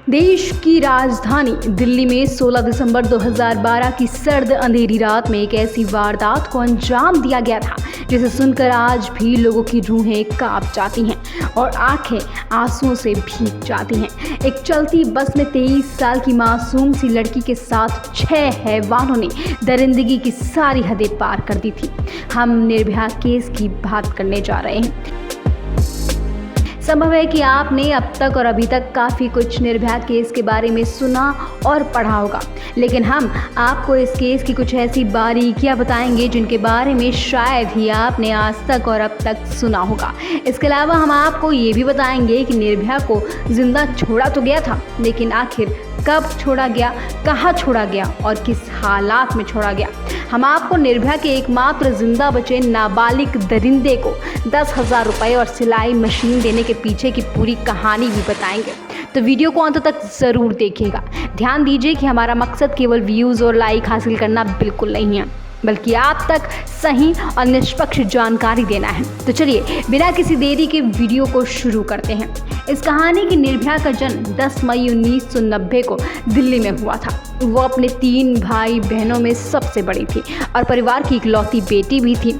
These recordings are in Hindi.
देश की राजधानी दिल्ली में 16 दिसंबर 2012 की सर्द अंधेरी रात में एक ऐसी वारदात को अंजाम दिया गया था जिसे सुनकर आज भी लोगों की रूहें कांप जाती हैं और आंखें आंसुओं से भीग जाती हैं। एक चलती बस में 23 साल की मासूम सी लड़की के साथ 6 हैवानों ने दरिंदगी की सारी हदें पार कर दी थी। हम निर्भया केस की बात करने जा रहे हैं। संभव है कि आपने अब तक और अभी तक काफ़ी कुछ निर्भया केस के बारे में सुना और पढ़ा होगा, लेकिन हम आपको इस केस की कुछ ऐसी बारीकियां बताएंगे जिनके बारे में शायद ही आपने आज तक और अब तक सुना होगा। इसके अलावा हम आपको ये भी बताएंगे कि निर्भया को जिंदा छोड़ा तो गया था, लेकिन आखिर कब छोड़ा गया, कहाँ छोड़ा गया और किस हालात में छोड़ा गया। हम आपको निर्भया के एकमात्र जिंदा बचे नाबालिग दरिंदे को 10,000 रुपये और सिलाई मशीन देने के पीछे की पूरी कहानी भी बताएंगे, तो वीडियो को अंत तक ज़रूर देखिएगा। ध्यान दीजिए कि हमारा मकसद केवल व्यूज़ और लाइक हासिल करना बिल्कुल नहीं है, बल्कि आप तक सही और निष्पक्ष जानकारी देना है। तो चलिए बिना किसी देरी के वीडियो को शुरू करते हैं। इस कहानी की निर्भया का जन्म 10 मई 1990 को दिल्ली में हुआ था। वो अपने 3 भाई बहनों में सबसे बड़ी थी और परिवार की इकलौती बेटी भी थी।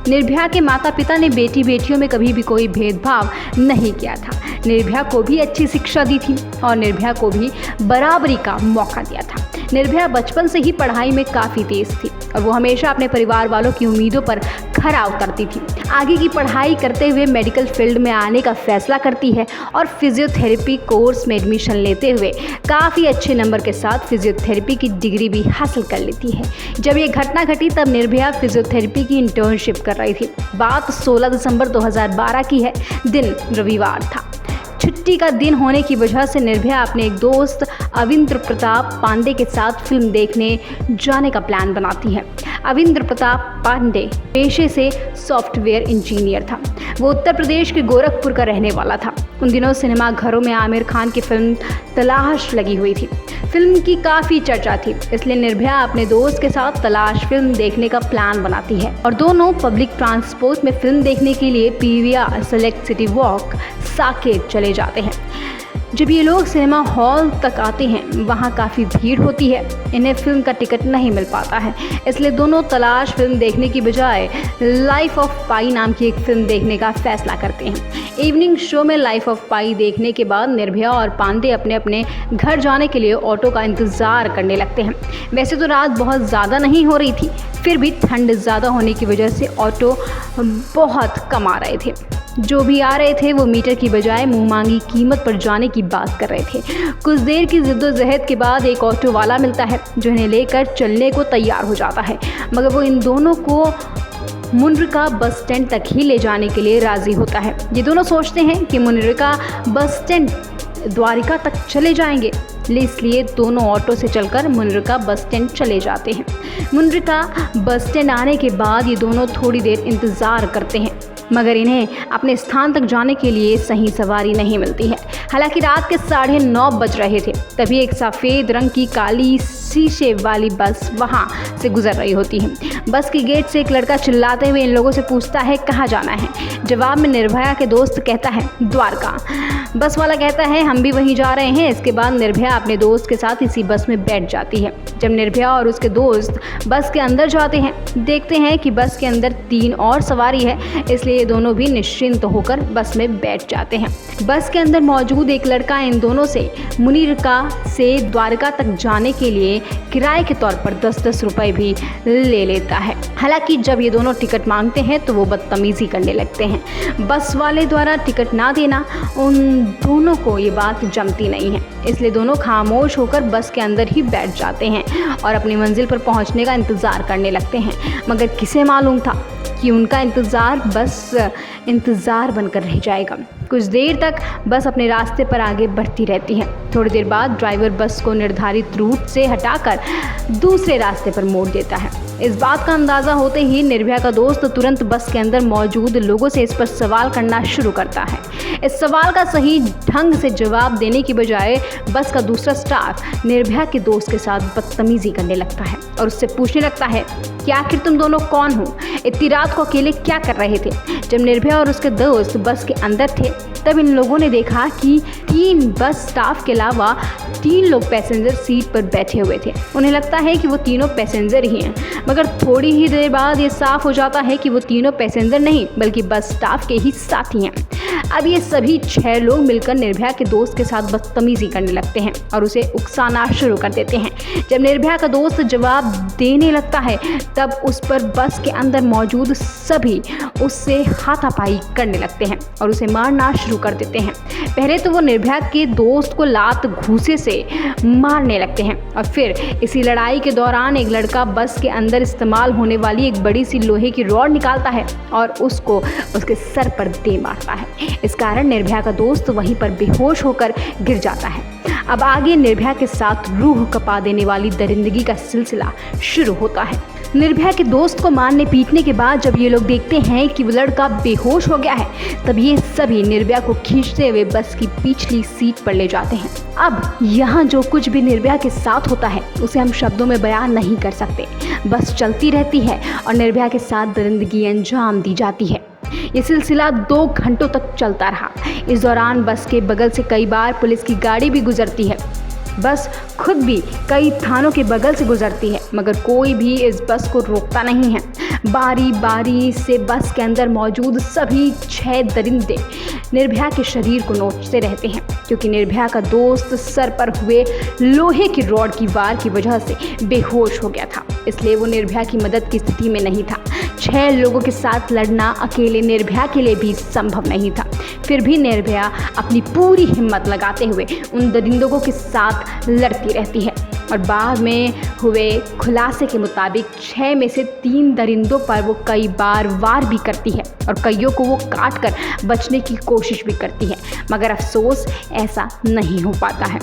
निर्भया के माता पिता ने बेटी बेटियों में कभी भी कोई भेदभाव नहीं किया था। निर्भया को भी अच्छी शिक्षा दी थी और निर्भया को भी बराबरी का मौका दिया था। निर्भया बचपन से ही पढ़ाई में काफ़ी तेज थी और वो हमेशा अपने परिवार वालों की उम्मीदों पर खरा उतरती थी। आगे की पढ़ाई करते हुए मेडिकल फील्ड में आने का फैसला करती है और फिजियोथेरेपी कोर्स में एडमिशन लेते हुए काफ़ी अच्छे नंबर के साथ फिजियोथेरेपी की डिग्री भी हासिल कर लेती है। जब ये घटना घटी तब निर्भया फिजियोथेरेपी की इंटर्नशिप कर रही थी। बात 16 दिसंबर 2012 की है। दिन रविवार था। छुट्टी का दिन होने की वजह से निर्भया अपने एक दोस्त अविंद्र प्रताप पांडे के साथ फिल्म देखने जाने का प्लान बनाती है। अविंद्र प्रताप पांडे पेशे से सॉफ्टवेयर इंजीनियर था। वो उत्तर प्रदेश के गोरखपुर का रहने वाला था। उन दिनों सिनेमा घरों में आमिर खान की फिल्म तलाश लगी हुई थी। फिल्म की काफ़ी चर्चा थी, इसलिए निर्भया अपने दोस्त के साथ तलाश फिल्म देखने का प्लान बनाती है और दोनों पब्लिक ट्रांसपोर्ट में फिल्म देखने के लिए PVR select city walk Saket चले जाते हैं। जब ये लोग सिनेमा हॉल तक आते हैं वहाँ काफ़ी भीड़ होती है। इन्हें फिल्म का टिकट नहीं मिल पाता है, इसलिए दोनों तलाश फिल्म देखने की बजाय लाइफ ऑफ पाई नाम की एक फिल्म देखने का फैसला करते हैं। इवनिंग शो में लाइफ ऑफ पाई देखने के बाद निर्भया और पांडे अपने अपने घर जाने के लिए ऑटो का इंतज़ार करने लगते हैं। वैसे तो रात बहुत ज़्यादा नहीं हो रही थी, फिर भी ठंड ज़्यादा होने की वजह से ऑटो बहुत कम आ रहे थे। जो भी आ रहे थे वो मीटर की बजाय मुँह मांगी कीमत पर जाने की बात कर रहे थे। कुछ देर की जिद्दोजहद के बाद एक ऑटो वाला मिलता है जो इन्हें लेकर चलने को तैयार हो जाता है, मगर वो इन दोनों को मुनरिका बस स्टैंड तक ही ले जाने के लिए राज़ी होता है। ये दोनों सोचते हैं कि मुनरिका बस स्टैंड द्वारिका तक चले जाएंगे, इसलिए दोनों ऑटो से चलकर मुनरिका बस स्टैंड चले जाते हैं। मुनरिका बस स्टैंड आने के बाद ये दोनों थोड़ी देर इंतज़ार करते हैं, मगर इन्हें अपने स्थान तक जाने के लिए सही सवारी नहीं मिलती है। हालांकि रात के 9:30 बज रहे थे, तभी एक सफ़ेद रंग की काली शीशे वाली बस वहाँ से गुजर रही होती है। बस के गेट से एक लड़का चिल्लाते हुए इन लोगों से पूछता है कहाँ जाना है। जवाब में निर्भया के दोस्त कहता है द्वारका। बस वाला कहता है हम भी वहीं जा रहे हैं। इसके बाद निर्भया अपने दोस्त के साथ इसी बस में बैठ जाती है। जब निर्भया और उसके दोस्त बस के अंदर जाते हैं, देखते हैं कि बस के अंदर 3 और सवारी है, इसलिए ये दोनों भी निश्चिंत होकर बस में बैठ जाते हैं। बस के अंदर मौजूद एक लड़का इन दोनों से मुनरिका से द्वारका तक जाने के लिए किराए के तौर पर 10-10 रुपये भी ले लेता है। हालांकि जब ये दोनों टिकट मांगते हैं तो वो बदतमीजी करने लगते हैं। बस वाले द्वारा टिकट ना देना उन दोनों को ये बात जमती नहीं है, इसलिए दोनों खामोश होकर बस के अंदर ही बैठ जाते हैं और अपनी मंजिल पर पहुंचने का इंतज़ार करने लगते हैं। मगर किसे मालूम था कि उनका इंतज़ार बस इंतज़ार बनकर रह जाएगा। कुछ देर तक बस अपने रास्ते पर आगे बढ़ती रहती है। थोड़ी देर बाद ड्राइवर बस को निर्धारित रूट से हटाकर दूसरे रास्ते पर मोड़ देता है। इस बात का अंदाज़ा होते ही निर्भया का दोस्त तुरंत बस के अंदर मौजूद लोगों से इस पर सवाल करना शुरू करता है। इस सवाल का सही ढंग से जवाब देने की बजाय बस का दूसरा स्टाफ निर्भया के दोस्त के साथ बदतमीजी करने लगता है और उससे पूछने लगता है कि आखिर तुम दोनों कौन हो, इतनी रात को अकेले क्या कर रहे थे। जब निर्भया और उसके दोस्त बस के अंदर थे तब इन लोगों ने देखा कि 3 बस स्टाफ के अलावा 3 लोग पैसेंजर सीट पर बैठे हुए थे। उन्हें लगता है कि वो तीनों पैसेंजर ही हैं, मगर थोड़ी ही देर बाद ये साफ हो जाता है कि वो तीनों पैसेंजर नहीं बल्कि बस स्टाफ के ही साथी हैं। अब ये सभी 6 लोग मिलकर निर्भया के दोस्त के साथ बदतमीजी करने लगते हैं और उसे उकसाना शुरू कर देते हैं। जब निर्भया का दोस्त जवाब देने लगता है तब उस पर बस के अंदर मौजूद सभी उससे हाथापाई करने लगते हैं और उसे मारना शुरू कर देते हैं। पहले तो वो निर्भया के दोस्त को लात घूंसे से मारने लगते हैं और फिर इसी लड़ाई के दौरान एक लड़का बस के अंदर इस्तेमाल होने वाली एक बड़ी सी लोहे की रॉड निकालता है और उसको उसके सर पर दे मारता है। इस कारण निर्भया का दोस्त वहीं पर बेहोश होकर गिर जाता है। अब आगे निर्भया के साथ रूह कपा देने वाली दरिंदगी का सिलसिला शुरू होता है। निर्भया के दोस्त को मारने पीटने के बाद जब ये लोग देखते हैं कि वो लड़का बेहोश हो गया है, तब ये सभी निर्भया को खींचते हुए बस की पिछली सीट पर ले जाते हैं। अब यहाँ जो कुछ भी निर्भया के साथ होता है उसे हम शब्दों में बयान नहीं कर सकते। बस चलती रहती है और निर्भया के साथ दरिंदगी अंजाम दी जाती है। ये सिलसिला 2 घंटों तक चलता रहा। इस दौरान बस के बगल से कई बार पुलिस की गाड़ी भी गुजरती है। बस खुद भी कई थानों के बगल से गुजरती है, मगर कोई भी इस बस को रोकता नहीं है। बारी बारी से बस के अंदर मौजूद सभी 6 दरिंदे निर्भया के शरीर को नोचते रहते हैं, क्योंकि निर्भया का दोस्त सर पर हुए लोहे की रॉड की वार की वजह से बेहोश हो गया था, इसलिए वो निर्भया की मदद की स्थिति में नहीं था। 6 लोगों के साथ लड़ना अकेले निर्भया के लिए भी संभव नहीं था। फिर भी निर्भया अपनी पूरी हिम्मत लगाते हुए उन दरिंदों के साथ लड़ती रहती है और बाद में हुए खुलासे के मुताबिक 6 में से 3 दरिंदों पर वो कई बार वार भी करती है और कईयों को वो काट कर बचने की कोशिश भी करती है, मगर अफसोस ऐसा नहीं हो पाता है।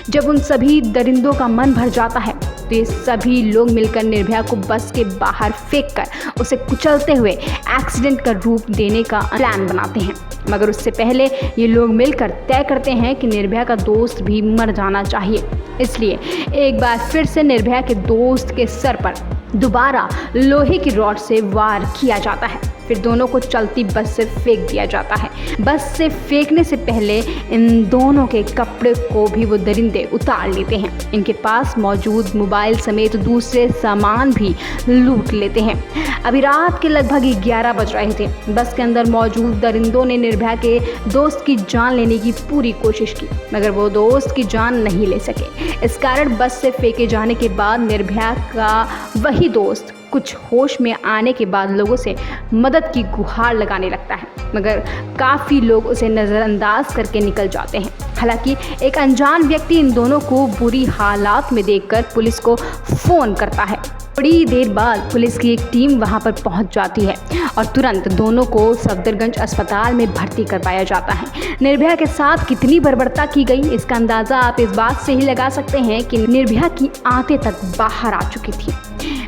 जब उन सभी दरिंदों का मन भर जाता है तो ये सभी लोग मिलकर निर्भया को बस के बाहर फेंककर उसे कुचलते हुए एक्सीडेंट का रूप देने का प्लान बनाते हैं। मगर उससे पहले ये लोग मिलकर तय करते हैं कि निर्भया का दोस्त भी मर जाना चाहिए, इसलिए एक बार फिर से निर्भया के दोस्त के सर पर दोबारा लोहे की रॉड से वार किया जाता है। फिर दोनों को चलती बस से फेंक दिया जाता है। बस से फेंकने से पहले इन दोनों के कपड़े को भी वो दरिंदे उतार लेते हैं। इनके पास मौजूद मोबाइल समेत दूसरे सामान भी लूट लेते हैं। अभी रात के लगभग 11 बज रहे थे। बस के अंदर मौजूद दरिंदों ने निर्भया के दोस्त की जान लेने की पूरी कोशिश की, मगर वो दोस्त की जान नहीं ले सके। इस कारण बस से फेंके जाने के बाद निर्भया का वही दोस्त कुछ होश में आने के बाद लोगों से मदद की गुहार लगाने लगता है, मगर काफ़ी लोग उसे नज़रअंदाज करके निकल जाते हैं। हालांकि एक अनजान व्यक्ति इन दोनों को बुरी हालात में देखकर पुलिस को फ़ोन करता है। थोड़ी देर बाद पुलिस की एक टीम वहां पर पहुंच जाती है और तुरंत दोनों को सफदरगंज अस्पताल में भर्ती करवाया जाता है। निर्भया के साथ कितनी बर्बरता की गई, इसका अंदाज़ा आप इस बात से ही लगा सकते हैं कि निर्भया की आंतें तक बाहर आ चुकी थी।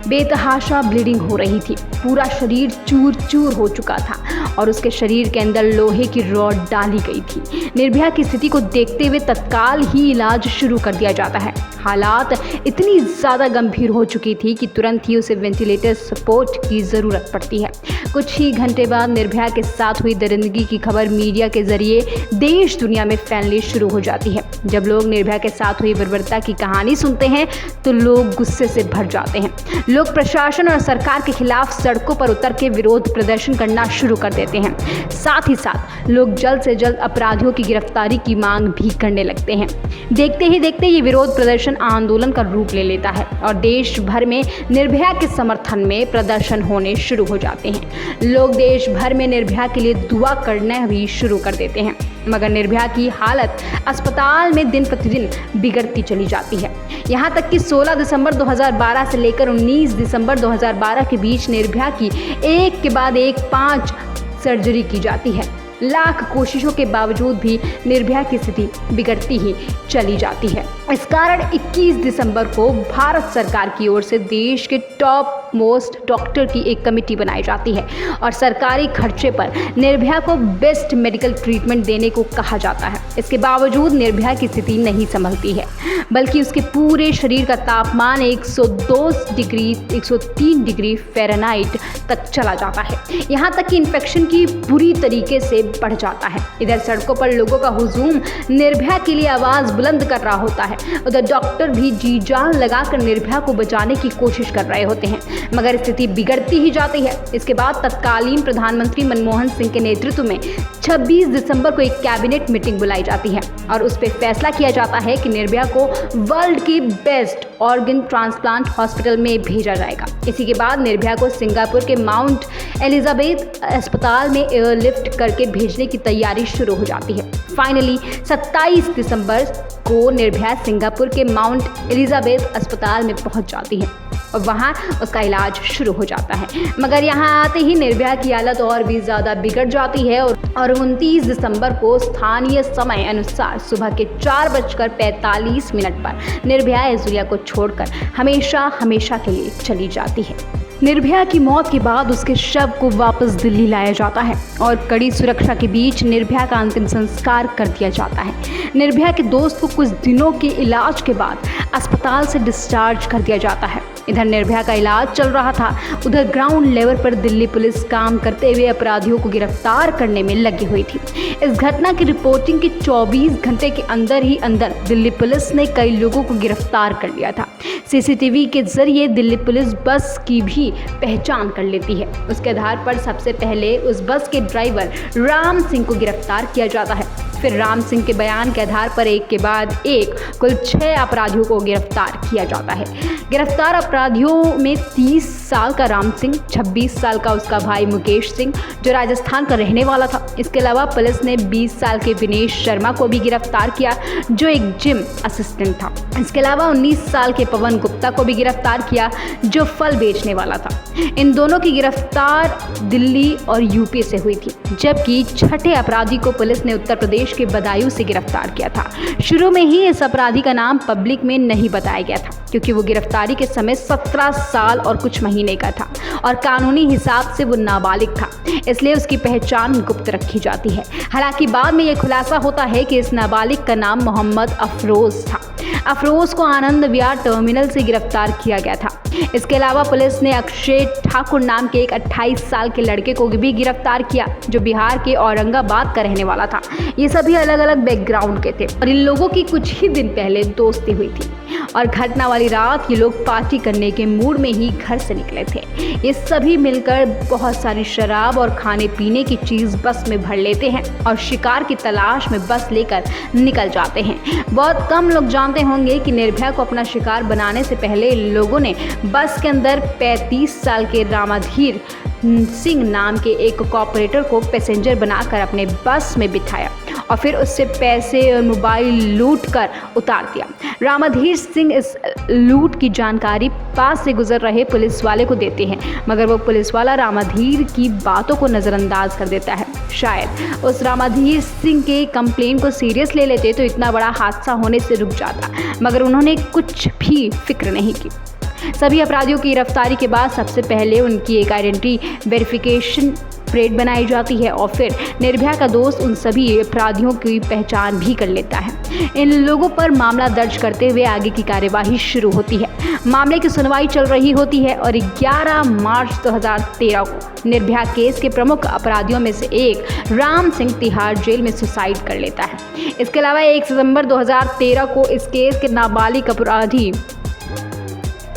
बेतहाशा ब्लीडिंग हो रही थी, पूरा शरीर चूर चूर हो चुका था और उसके शरीर के अंदर लोहे की रॉड डाली गई थी। निर्भया की स्थिति को देखते हुए तत्काल ही इलाज शुरू कर दिया जाता है। हालात इतनी ज़्यादा गंभीर हो चुकी थी कि तुरंत ही उसे वेंटिलेटर सपोर्ट की ज़रूरत पड़ती है। कुछ ही घंटे बाद निर्भया के साथ हुई दरिंदगी की खबर मीडिया के जरिए देश दुनिया में फैलनी शुरू हो जाती है। जब लोग निर्भया के साथ हुई बर्बरता की कहानी सुनते हैं तो लोग गुस्से से भर जाते हैं। लोग प्रशासन और सरकार के खिलाफ सड़कों पर उतर के विरोध प्रदर्शन करना शुरू कर देते हैं। साथ ही साथ लोग जल्द से जल्द अपराधियों की गिरफ्तारी की मांग भी करने लगते हैं। देखते ही देखते ये विरोध प्रदर्शन आंदोलन का रूप ले लेता है और देश भर में निर्भया के समर्थन में प्रदर्शन होने शुरू हो जाते हैं। लोग देश भर में निर्भया के लिए दुआ करना भी शुरू कर देते हैं, मगर निर्भया की हालत अस्पताल में दिन प्रतिदिन बिगड़ती चली जाती है। यहाँ तक कि 16 दिसंबर 2012 से लेकर 19 दिसंबर 2012 के बीच निर्भया की एक के बाद एक 5 सर्जरी की जाती है। लाख कोशिशों के बावजूद भी निर्भया की स्थिति बिगड़ती ही चली जाती है। इस कारण 21 दिसंबर को भारत सरकार की ओर से देश के टॉप मोस्ट डॉक्टर की एक कमेटी बनाई जाती है और सरकारी खर्चे पर निर्भया को बेस्ट मेडिकल ट्रीटमेंट देने को कहा जाता है। इसके बावजूद निर्भया की स्थिति नहीं संभलती है, बल्कि उसके पूरे शरीर का तापमान 103 डिग्री फ़ारेनहाइट तक चला जाता है। यहाँ तक कि इन्फेक्शन की बुरी तरीके से बढ़ जाता है। इधर सड़कों पर लोगों का हुजूम निर्भया के लिए आवाज़ बुलंद कर रहा होता है। उधर डॉक्टर भी जी जान लगाकर निर्भया को बचाने की कोशिश कर रहे होते हैं, मगर स्थिति बिगड़ती ही जाती है। इसके बाद तत्कालीन प्रधानमंत्री मनमोहन सिंह के नेतृत्व में 26 दिसंबर को एक कैबिनेट मीटिंग बुलाई जाती है और उस पर फैसला किया जाता है कि निर्भया को वर्ल्ड की बेस्ट ऑर्गन ट्रांसप्लांट हॉस्पिटल में भेजा जाएगा। इसी के बाद निर्भया को सिंगापुर के माउंट एलिजाबेथ अस्पताल में एयरलिफ्ट करके भेजने की तैयारी शुरू हो जाती है। फाइनली 27 दिसंबर को निर्भया सिंगापुर के माउंट एलिजाबेथ अस्पताल में पहुंच जाती है और वहां उसका इलाज शुरू हो जाता है। मगर यहां आते ही निर्भया की हालत और भी ज़्यादा बिगड़ जाती है और 29 दिसंबर को स्थानीय समय अनुसार सुबह के 4:45 पर निर्भया इस दुनिया को छोड़कर हमेशा के लिए चली जाती है। निर्भया की मौत के बाद उसके शव को वापस दिल्ली लाया जाता है और कड़ी सुरक्षा के बीच निर्भया का अंतिम संस्कार कर दिया जाता है। निर्भया के दोस्त को कुछ दिनों के इलाज के बाद अस्पताल से डिस्चार्ज कर दिया जाता है। इधर निर्भया का इलाज चल रहा था, उधर ग्राउंड लेवल पर दिल्ली पुलिस काम करते हुए अपराधियों को गिरफ्तार करने में लगी हुई थी। इस घटना की रिपोर्टिंग के 24 घंटे के अंदर दिल्ली पुलिस ने कई लोगों को गिरफ्तार कर लिया था। सीसीटीवी के जरिए दिल्ली पुलिस बस की भी पहचान कर लेती है। उसके आधार पर सबसे पहले उस बस के ड्राइवर राम सिंह को गिरफ्तार किया जाता है। फिर राम सिंह के बयान के आधार पर एक के बाद एक कुल 6 अपराधियों को गिरफ्तार किया जाता है। गिरफ्तार अपराधियों में 30 साल का राम सिंह, 26 साल का उसका भाई मुकेश सिंह जो राजस्थान का रहने वाला था। इसके अलावा पुलिस ने 20 साल के विनेश शर्मा को भी गिरफ्तार किया जो एक जिम असिस्टेंट था। इसके अलावा 19 साल के पवन गुप्ता को भी गिरफ्तार किया जो फल बेचने वाला था। इन दोनों की गिरफ्तार दिल्ली और यूपी से हुई थी, जबकि छठे अपराधी को पुलिस ने उत्तर प्रदेश के बदायूं से गिरफ्तार किया था। शुरू में ही इस अपराधी का नाम पब्लिक में नहीं बताया गया था क्योंकि वो गिरफ्तारी के समय 17 साल और कुछ महीने का था और कानूनी हिसाब से वो नाबालिग था, इसलिए उसकी पहचान गुप्त रखी जाती है। हालांकि बाद में यह खुलासा होता है कि इस नाबालिग का नाम मोहम्मद अफरोज था। अफरोज को आनंद विहार टर्मिनल से गिरफ्तार किया गया था। इसके अलावा पुलिस ने अक्षय ठाकुर नाम के एक 28 साल के लड़के को भी गिरफ्तार किया जो बिहार के औरंगाबाद का रहने वाला था। ये सभी अलग अलग बैकग्राउंड के थे और इन लोगों की कुछ ही दिन पहले दोस्ती हुई थी और घटना वाली रात ये लोग पार्टी करने के मूड में ही घर से निकले थे। ये सभी मिलकर बहुत सारी शराब और खाने पीने की चीज़ बस में भर लेते हैं और शिकार की तलाश में बस लेकर निकल जाते हैं। बहुत कम लोग जानते होंगे कि निर्भया को अपना शिकार बनाने से पहले लोगों ने बस के अंदर 35 साल के रामाधीर सिंह नाम के एक कॉपरेटर को पैसेंजर बनाकर अपने बस में बिठाया और फिर उससे पैसे और मोबाइल लूट कर उतार दिया। रामाधीर सिंह इस लूट की जानकारी पास से गुजर रहे पुलिस वाले को देते हैं, मगर वो पुलिस वाला रामाधीर की बातों को नज़रअंदाज कर देता है। शायद उस रामाधीर सिंह के कंप्लेन को सीरियस ले लेते तो इतना बड़ा हादसा होने से रुक जाता, मगर उन्होंने कुछ भी फिक्र नहीं की। सभी अपराधियों की गिरफ्तारी के बाद सबसे पहले उनकी एक आइडेंटिटी वेरिफिकेशन परेड बनाई जाती है और फिर निर्भया का दोस्त उन सभी अपराधियों की पहचान भी कर लेता है। इन लोगों पर मामला दर्ज करते हुए आगे की कार्यवाही शुरू होती है। मामले की सुनवाई चल रही होती है और 11 मार्च 2013 को निर्भया केस के प्रमुख अपराधियों में से एक राम सिंह तिहाड़ जेल में सुसाइड कर लेता है। इसके अलावा 1 सितंबर 2013 को इस केस के नाबालिग अपराधी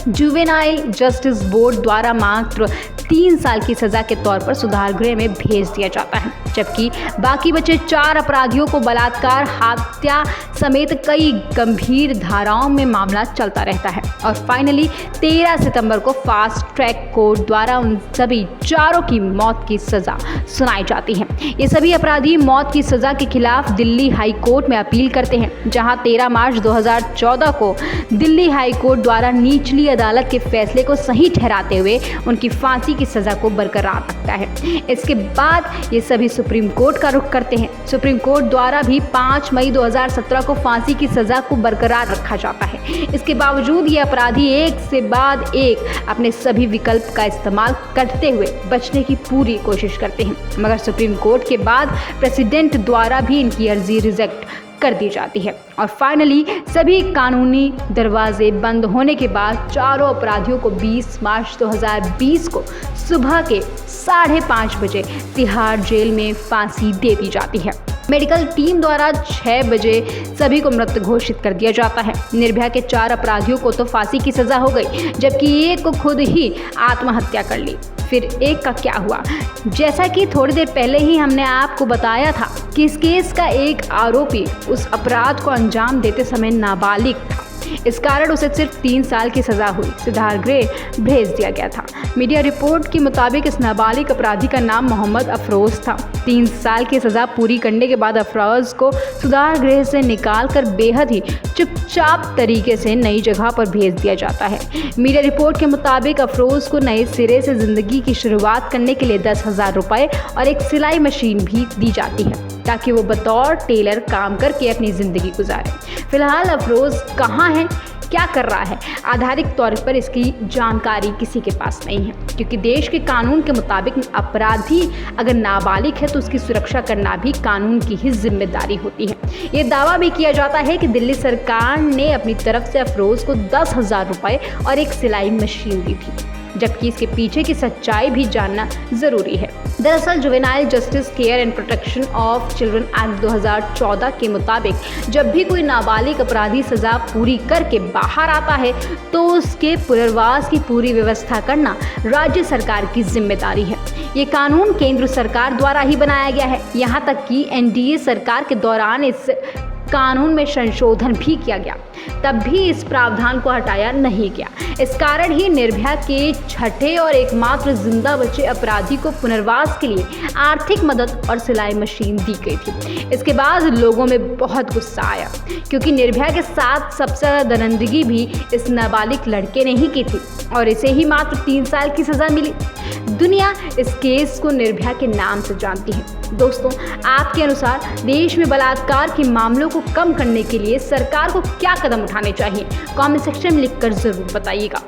जुवेनाइल जस्टिस बोर्ड द्वारा मात्र 3 साल की सज़ा के तौर पर सुधार गृह में भेज दिया जाता है, जबकि बाकी बचे 4 अपराधियों को बलात्कार, हत्या समेत कई गंभीर धाराओं में मामला चलता रहता है और फाइनली 13 सितंबर को फास्ट ट्रैक कोर्ट द्वारा उन सभी 4 की मौत की सज़ा सुनाई जाती है। ये सभी अपराधी मौत की सज़ा के खिलाफ दिल्ली हाई कोर्ट में अपील करते हैं, जहां 13 मार्च 2014 को दिल्ली हाई कोर्ट द्वारा निचली अदालत के फैसले को सही ठहराते हुए उनकी फांसी की सज़ा को बरकरार रखता है। इसके बाद ये सभी सुप्रीम कोर्ट का रुख करते हैं। सुप्रीम कोर्ट द्वारा भी 5 मई 2017 को फांसी की सजा को बरकरार रखा जाता है। इसके बावजूद ये अपराधी एक से बाद एक अपने सभी विकल्प का इस्तेमाल करते हुए बचने की पूरी कोशिश करते हैं, मगर सुप्रीम कोर्ट के बाद प्रेसिडेंट द्वारा भी इनकी अर्जी रिजेक्ट कर दी जाती है और फाइनली सभी कानूनी दरवाजे बंद होने के बाद चारों अपराधियों को 20 मार्च 2020 को सुबह के 5:30 बजे तिहाड़ जेल में फांसी दे दी जाती है। मेडिकल टीम द्वारा 6 बजे सभी को मृत घोषित कर दिया जाता है। निर्भया के 4 अपराधियों को तो फांसी की सजा हो गई, जबकि एक को खुद ही आत्महत्या कर ली। फिर एक का क्या हुआ? जैसा कि थोड़ी देर पहले ही हमने आपको बताया था कि इस केस का एक आरोपी उस अपराध को अंजाम देते समय नाबालिग था, इस कारण उसे सिर्फ 3 साल की सजा हुई सुधार गृह भेज दिया गया था। मीडिया रिपोर्ट के मुताबिक इस नाबालिग अपराधी का नाम मोहम्मद अफरोज था। 3 साल की सजा पूरी करने के बाद अफरोज को सुधार गृह से निकालकर बेहद ही चुपचाप तरीके से नई जगह पर भेज दिया जाता है। मीडिया रिपोर्ट के मुताबिक अफरोज को नए सिरे से जिंदगी की शुरुआत करने के लिए 10,000 रुपए और एक सिलाई मशीन भी दी जाती है ताकि वो बतौर टेलर काम करके अपनी जिंदगी गुजारे। फिलहाल अफरोज कहाँ है, क्या कर रहा है, आधारिक तौर पर इसकी जानकारी किसी के पास नहीं है, क्योंकि देश के कानून के मुताबिक अपराधी अगर नाबालिग है तो उसकी सुरक्षा करना भी कानून की ही जिम्मेदारी होती है। ये दावा भी किया जाता है कि दिल्ली सरकार ने अपनी तरफ से अफरोज को 10,000 रुपए और एक सिलाई मशीन दी थी, जबकि इसके पीछे की सच्चाई भी जानना जरूरी है। दरअसल juvenile justice care and protection of children act 2014 के मुताबिक जब भी कोई नाबालिग अपराधी सजा पूरी करके बाहर आता है तो उसके पुनर्वास की पूरी व्यवस्था करना राज्य सरकार की जिम्मेदारी है। ये कानून केंद्र सरकार द्वारा ही बनाया गया है। यहाँ तक कि एनडीए सरकार के दौरान इस कानून में संशोधन भी किया गया, तब भी इस प्रावधान को हटाया नहीं गया। इस कारण ही निर्भया के छठे और एकमात्र जिंदा बचे अपराधी को पुनर्वास के लिए आर्थिक मदद और सिलाई मशीन दी गई थी। इसके बाद लोगों में बहुत गुस्सा आया, क्योंकि निर्भया के साथ सबसे ज़्यादा दरिंदगी भी इस नाबालिग लड़के ने ही की थी और इसे ही मात्र 3 साल की सज़ा मिली। दुनिया इस केस को निर्भया के नाम से जानती है। दोस्तों, आपके अनुसार देश में बलात्कार के मामलों को कम करने के लिए सरकार को क्या कदम उठाने चाहिए? कमेंट सेक्शन में लिखकर जरूर बताइएगा।